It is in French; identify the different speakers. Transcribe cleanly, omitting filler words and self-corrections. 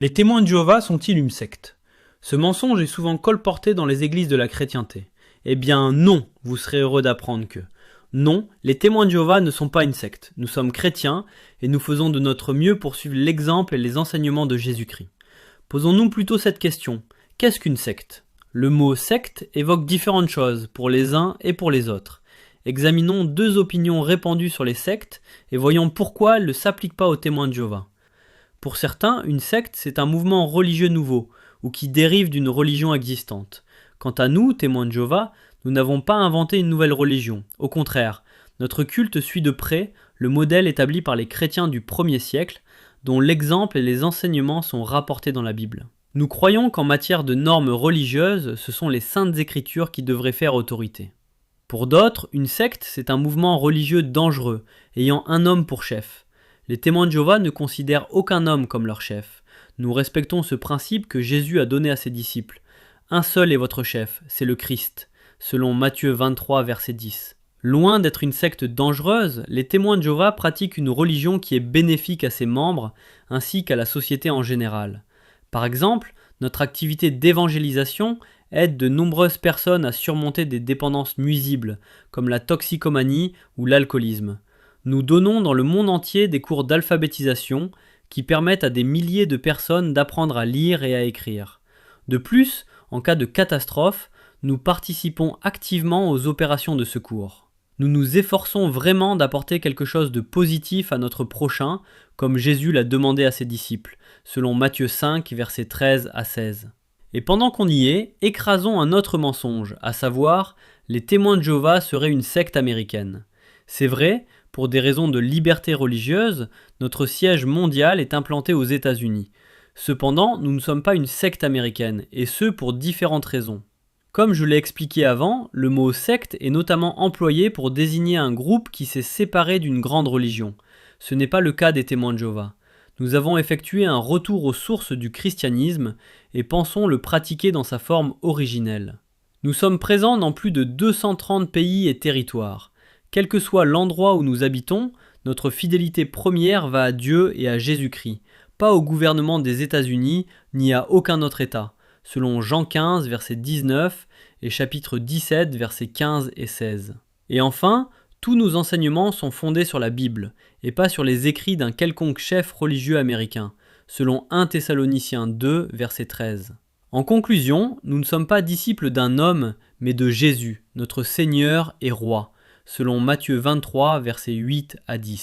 Speaker 1: Les témoins de Jéhovah sont-ils une secte? Ce mensonge est souvent colporté dans les églises de la chrétienté. Eh bien non, vous serez heureux d'apprendre que non, les témoins de Jéhovah ne sont pas une secte. Nous sommes chrétiens et nous faisons de notre mieux pour suivre l'exemple et les enseignements de Jésus-Christ. Posons-nous plutôt cette question. Qu'est-ce qu'une secte? Le mot secte évoque différentes choses pour les uns et pour les autres. Examinons deux opinions répandues sur les sectes et voyons pourquoi elles ne s'appliquent pas aux témoins de Jéhovah. Pour certains, une secte, c'est un mouvement religieux nouveau, ou qui dérive d'une religion existante. Quant à nous, témoins de Jéhovah, nous n'avons pas inventé une nouvelle religion. Au contraire, notre culte suit de près le modèle établi par les chrétiens du 1er siècle, dont l'exemple et les enseignements sont rapportés dans la Bible. Nous croyons qu'en matière de normes religieuses, ce sont les saintes écritures qui devraient faire autorité. Pour d'autres, une secte, c'est un mouvement religieux dangereux, ayant un homme pour chef. Les témoins de Jéhovah ne considèrent aucun homme comme leur chef. Nous respectons ce principe que Jésus a donné à ses disciples. Un seul est votre chef, c'est le Christ, selon Matthieu 23, verset 10. Loin d'être une secte dangereuse, les témoins de Jéhovah pratiquent une religion qui est bénéfique à ses membres, ainsi qu'à la société en général. Par exemple, notre activité d'évangélisation aide de nombreuses personnes à surmonter des dépendances nuisibles, comme la toxicomanie ou l'alcoolisme. Nous donnons dans le monde entier des cours d'alphabétisation qui permettent à des milliers de personnes d'apprendre à lire et à écrire. De plus, en cas de catastrophe, nous participons activement aux opérations de secours. Nous nous efforçons vraiment d'apporter quelque chose de positif à notre prochain, comme Jésus l'a demandé à ses disciples, selon Matthieu 5, versets 13 à 16. Et pendant qu'on y est, écrasons un autre mensonge, à savoir, les témoins de Jéhovah seraient une secte américaine. C'est vrai, pour des raisons de liberté religieuse, notre siège mondial est implanté aux États-Unis. Cependant, nous ne sommes pas une secte américaine, et ce pour différentes raisons. Comme je l'ai expliqué avant, le mot secte est notamment employé pour désigner un groupe qui s'est séparé d'une grande religion. Ce n'est pas le cas des témoins de Jéhovah. Nous avons effectué un retour aux sources du christianisme et pensons le pratiquer dans sa forme originelle. Nous sommes présents dans plus de 230 pays et territoires. Quel que soit l'endroit où nous habitons, notre fidélité première va à Dieu et à Jésus-Christ, pas au gouvernement des États-Unis ni à aucun autre État, selon Jean 15, verset 19 et chapitre 17, versets 15 et 16. Et enfin, tous nos enseignements sont fondés sur la Bible, et pas sur les écrits d'un quelconque chef religieux américain, selon 1 Thessaloniciens 2, verset 13. En conclusion, nous ne sommes pas disciples d'un homme, mais de Jésus, notre Seigneur et Roi, selon Matthieu 23, versets 8 à 10.